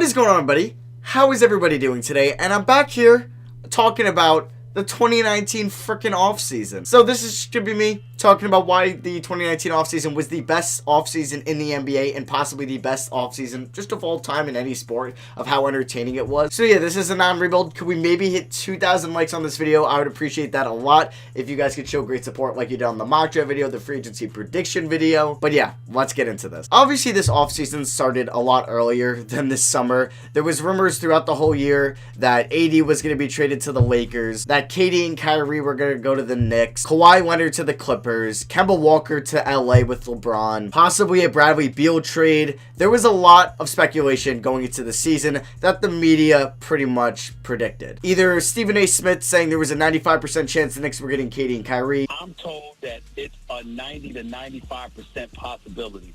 What is going on, everybody? How is everybody doing today? And I'm back here talking about the 2019 freaking offseason. So this is going to be me talking about why the 2019 offseason was the best offseason in the NBA and possibly the best offseason just of all time in any sport, of how entertaining it was. So yeah, this is a non-rebuild. Could we maybe hit 2,000 likes on this video? I would appreciate that a lot if you guys could show great support like you did on the mock draft video, the free agency prediction video. But yeah, let's get into this. Obviously, this offseason started a lot earlier than this summer. There was rumors throughout the whole year that AD was going to be traded to the Lakers, that KD and Kyrie were going to go to the Knicks, Kawhi Leonard to the Clippers, Kemba Walker to LA with LeBron, possibly a Bradley Beal trade. There was a lot of speculation going into the season that the media pretty much predicted. Either Stephen A. Smith saying there was a 95% chance the Knicks were getting KD and Kyrie. I'm told that it's a 90 to 95% possibility,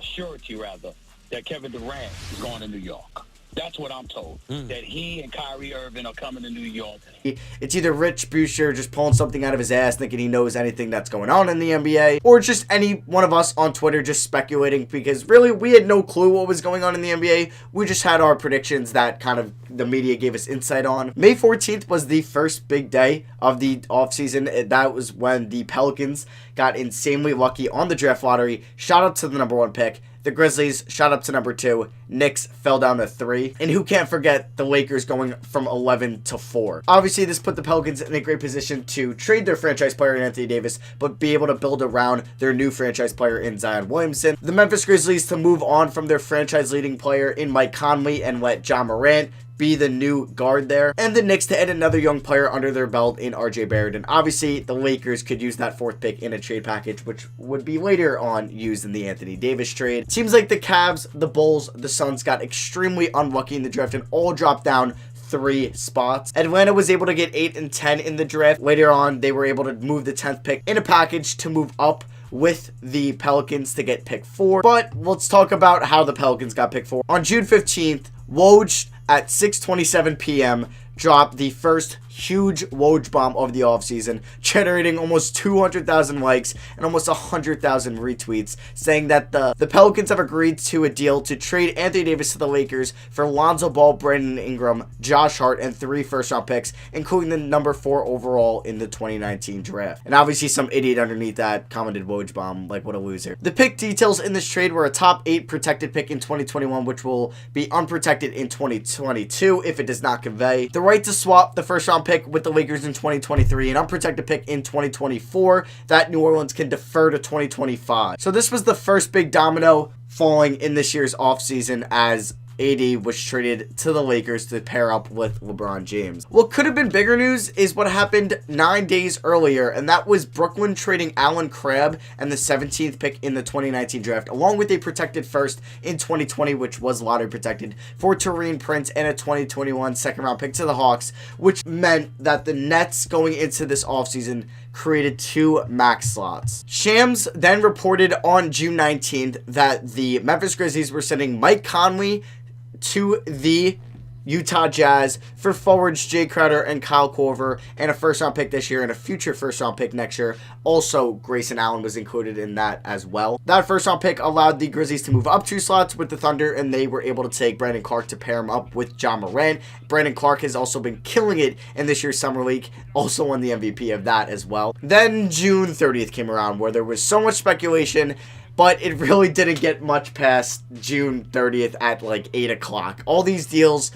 surety rather, that Kevin Durant is going to New York. That's what I'm told, that he and Kyrie Irving are coming to New York. It's either Rich Boucher just pulling something out of his ass thinking he knows anything that's going on in the NBA, or just any one of us on Twitter just speculating, because really we had no clue what was going on in the NBA. We just had our predictions that kind of the media gave us insight on. May 14th was the first big day of the offseason. That was when the Pelicans got insanely lucky on the draft lottery, shot up to the #1 pick. The Grizzlies shot up to #2. Knicks fell down to 3. And who can't forget the Lakers going from 11 to 4. Obviously, this put the Pelicans in a great position to trade their franchise player in Anthony Davis, but be able to build around their new franchise player in Zion Williamson. The Memphis Grizzlies to move on from their franchise leading player in Mike Conley and let Ja Morant be the new guard there, and the Knicks to add another young player under their belt in RJ Barrett. And obviously the Lakers could use that 4th pick in a trade package, which would be later on used in the Anthony Davis trade. Seems like the Cavs, the Bulls, the Suns got extremely unlucky in the draft and all dropped down 3 spots. Atlanta was able to get 8 and 10 in the draft. Later on, they were able to move the 10th pick in a package to move up with the Pelicans to get pick 4. But let's talk about how the Pelicans got pick 4. On June 15th, Woj at 6:27 p.m. dropped the first huge Woj bomb of the offseason, generating almost 200,000 likes and almost 100,000 retweets, saying that the Pelicans have agreed to a deal to trade Anthony Davis to the Lakers for Lonzo Ball, Brandon Ingram, Josh Hart, and 3 first-round picks, including the #4 overall in the 2019 draft. And obviously some idiot underneath that commented Woj bomb, like what a loser. The pick details in this trade were a top 8 protected pick in 2021, which will be unprotected in 2022 if it does not convey. The right to swap the first-round pick with the Lakers in 2023, an unprotected pick in 2024 that New Orleans can defer to 2025. So this was the first big domino falling in this year's offseason as AD was traded to the Lakers to pair up with LeBron James. What could have been bigger news is what happened 9 days earlier, and that was Brooklyn trading Allen Crabbe and the 17th pick in the 2019 draft, along with a protected first in 2020, which was lottery protected, for Taurean Prince and a 2021 second-round pick to the Hawks, which meant that the Nets going into this offseason created 2 max slots. Shams then reported on June 19th that the Memphis Grizzlies were sending Mike Conley to the Utah Jazz for forwards Jay Crowder and Kyle Korver, and a first-round pick this year and a future first-round pick next year. Also, Grayson Allen was included in that as well. That first-round pick allowed the Grizzlies to move up 2 slots with the Thunder, and they were able to take Brandon Clark to pair him up with Ja Morant. Brandon Clark has also been killing it in this year's Summer League, also won the MVP of that as well. Then June 30th came around, where there was so much speculation, but it really didn't get much past June 30th at like 8 o'clock. All these deals,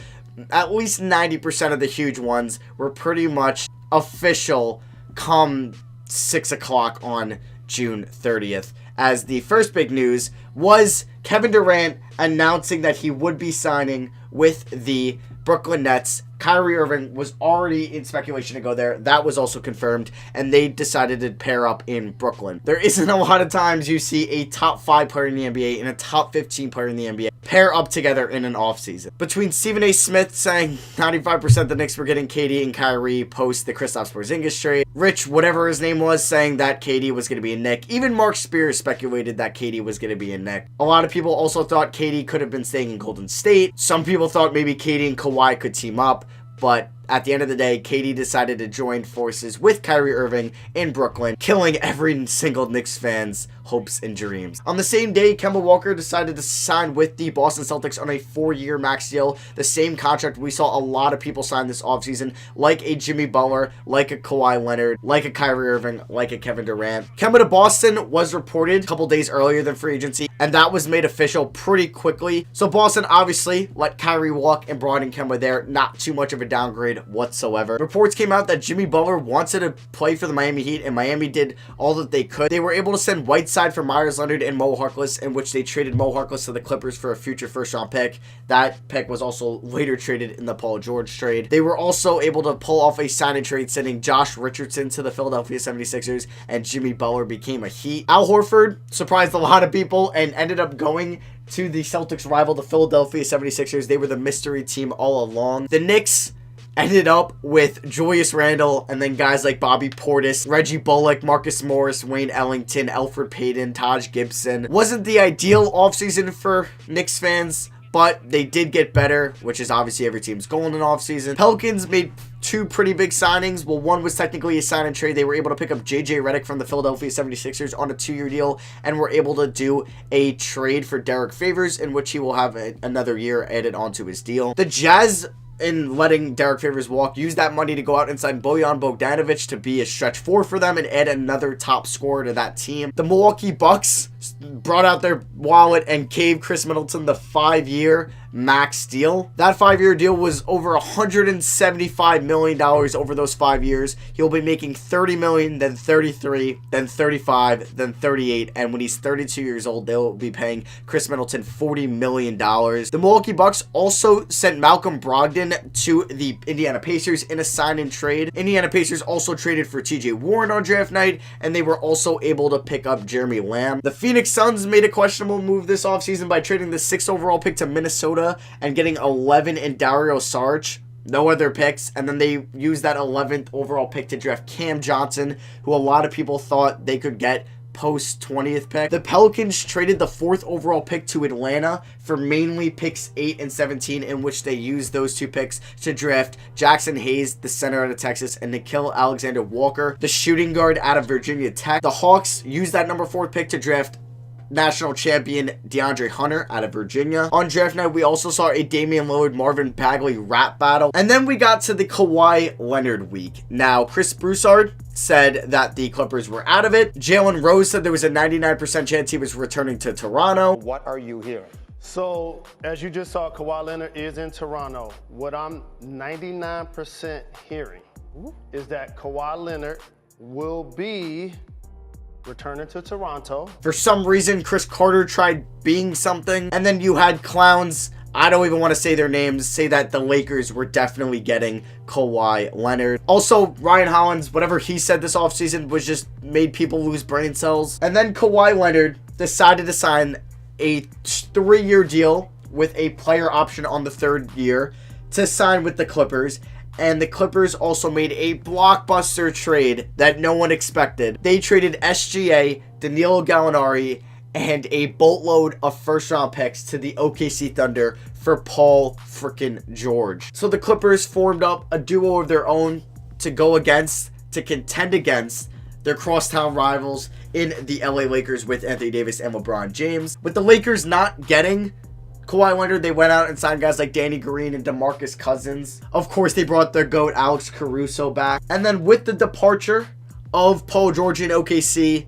at least 90% of the huge ones, were pretty much official come 6 o'clock on June 30th. As the first big news was Kevin Durant announcing that he would be signing with the Brooklyn Nets. Kyrie Irving was already in speculation to go there. That was also confirmed, and they decided to pair up in Brooklyn. There isn't a lot of times you see a top 5 player in the NBA and a top 15 player in the NBA pair up together in an offseason. Between Stephen A. Smith saying 95% the Knicks were getting KD and Kyrie post the Kristaps Porzingis trade, Rich, whatever his name was, saying that KD was going to be a Knick. Even Mark Spears speculated that KD was going to be a Knick. A lot of people also thought KD could have been staying in Golden State. Some people thought maybe KD and Kawhi could team up, but at the end of the day, KD decided to join forces with Kyrie Irving in Brooklyn, killing every single Knicks fan's hopes and dreams. On the same day, Kemba Walker decided to sign with the Boston Celtics on a 4-year max deal, the same contract we saw a lot of people sign this offseason, like a Jimmy Butler, like a Kawhi Leonard, like a Kyrie Irving, like a Kevin Durant. Kemba to Boston was reported a couple days earlier than free agency, and that was made official pretty quickly. So Boston obviously let Kyrie walk and brought in Kemba there. Not too much of a downgrade whatsoever. Reports came out that Jimmy Butler wanted to play for the Miami Heat, and Miami did all that they could. They were able to send Whiteside for Myers Leonard and Mo Harkless, in which they traded Mo Harkless to the Clippers for a future first-round pick. That pick was also later traded in the Paul George trade. They were also able to pull off a sign and trade, sending Josh Richardson to the Philadelphia 76ers, and Jimmy Butler became a Heat. Al Horford surprised a lot of people and ended up going to the Celtics rival, the Philadelphia 76ers. They were the mystery team all along. The Knicks ended up with Julius Randle and then guys like Bobby Portis, Reggie Bullock, Marcus Morris, Wayne Ellington, Elfrid Payton, Taj Gibson. Wasn't the ideal offseason for Knicks fans, but they did get better, which is obviously every team's goal in an offseason. Pelicans made 2 pretty big signings. Well, one was technically a sign and trade. They were able to pick up JJ Redick from the Philadelphia 76ers on a 2-year deal, and were able to do a trade for Derek Favors, in which he will have another year added onto his deal. The Jazz, in letting Derek Favors walk, use that money to go out and sign Bojan Bogdanovic to be a stretch 4 for them and add another top scorer to that team. The Milwaukee Bucks brought out their wallet and gave Chris Middleton the 5-year max deal. That 5-year deal was over $175 million over those 5 years. He'll be making $30 million, then $33, then $35, then $38, and when he's 32 years old, they'll be paying Chris Middleton $40 million. The Milwaukee Bucks also sent Malcolm Brogdon to the Indiana Pacers in a sign-and trade. Indiana Pacers also traded for TJ Warren on draft night, and they were also able to pick up Jeremy Lamb. The Phoenix Suns made a questionable move this offseason by trading the 6th overall pick to Minnesota and getting 11 in Dario Saric. No other picks, and then they used that 11th overall pick to draft Cam Johnson, who a lot of people thought they could get post 20th pick. The Pelicans traded the 4th overall pick to Atlanta for mainly picks 8 and 17, in which they used those 2 picks to draft Jackson Hayes, the center out of Texas, and Nickeil Alexander-Walker, the shooting guard out of Virginia Tech. The Hawks used that number 4 pick to draft national champion DeAndre Hunter out of Virginia. On draft night, we also saw a Damian Lillard, Marvin Bagley rap battle. And then we got to the Kawhi Leonard week. Now, Chris Broussard said that the Clippers were out of it. Jalen Rose said there was a 99% chance he was returning to Toronto. What are you hearing? So, as you just saw, Kawhi Leonard is in Toronto. What I'm 99% hearing is that Kawhi Leonard will be returning to Toronto. For some reason, Chris Carter tried being something, and then you had clowns, I don't even want to say their names, say that the Lakers were definitely getting Kawhi Leonard. Also, Ryan Hollins, whatever he said this offseason was just made people lose brain cells. And then Kawhi Leonard decided to sign a 3-year deal with a player option on the 3rd year to sign with the Clippers. And the Clippers also made a blockbuster trade that no one expected. They traded SGA, Danilo Gallinari, and a boatload of first-round picks to the OKC Thunder for Paul frickin' George. So the Clippers formed up a duo of their own to go against, to contend against their crosstown rivals in the LA Lakers with Anthony Davis and LeBron James. With the Lakers not getting Kawhi Leonard, they went out and signed guys like Danny Green and DeMarcus Cousins. Of course, they brought their GOAT Alex Caruso back. And then with the departure of Paul George in OKC,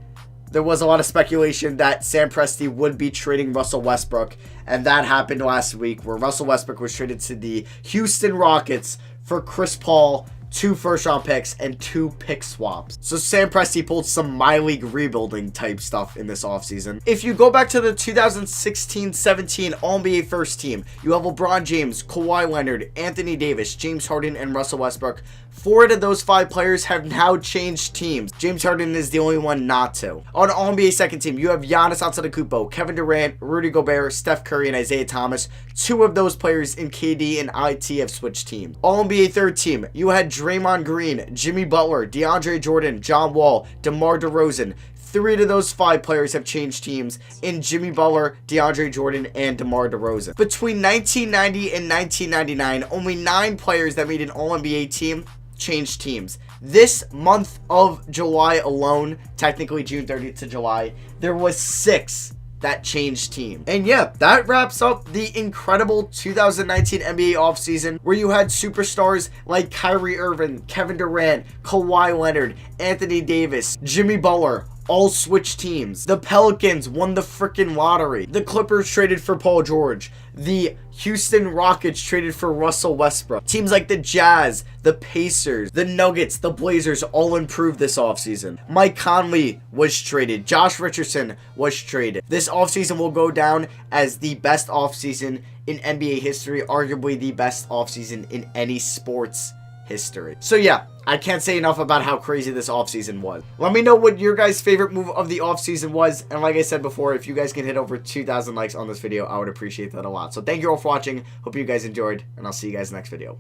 there was a lot of speculation that Sam Presti would be trading Russell Westbrook. And that happened last week, where Russell Westbrook was traded to the Houston Rockets for Chris Paul, 2 first-round picks, and 2 pick swaps. So Sam Presti pulled some My League rebuilding type stuff in this offseason. If you go back to the 2016-17 All-NBA first team, you have LeBron James, Kawhi Leonard, Anthony Davis, James Harden, and Russell Westbrook. 4 out of those 5 players have now changed teams. James Harden is the only one not to. On All-NBA second team, you have Giannis Antetokounmpo, Kevin Durant, Rudy Gobert, Steph Curry, and Isaiah Thomas. 2 of those players in KD and IT have switched teams. All-NBA third team, you had Draymond Green, Jimmy Butler, DeAndre Jordan, John Wall, DeMar DeRozan, 3 of those 5 players have changed teams in Jimmy Butler, DeAndre Jordan, and DeMar DeRozan. Between 1990 and 1999, only 9 players that made an All-NBA team changed teams. This month of July alone, technically June 30th to July, there was 6 that changed team. And yeah, that wraps up the incredible 2019 NBA offseason, where you had superstars like Kyrie Irving, Kevin Durant, Kawhi Leonard, Anthony Davis, Jimmy Butler, all switch teams. The Pelicans won the freaking lottery. The Clippers traded for Paul George. The Houston Rockets traded for Russell Westbrook. Teams like the Jazz, the Pacers, the Nuggets, the Blazers all improved this offseason. Mike Conley was traded. Josh Richardson was traded. This offseason will go down as the best offseason in NBA history, arguably the best offseason in any sports history. So yeah, I can't say enough about how crazy this offseason was. Let me know what your guys' favorite move of the offseason was. And like I said before, if you guys can hit over 2,000 likes on this video, I would appreciate that a lot. So thank you all for watching. Hope you guys enjoyed, and I'll see you guys next video.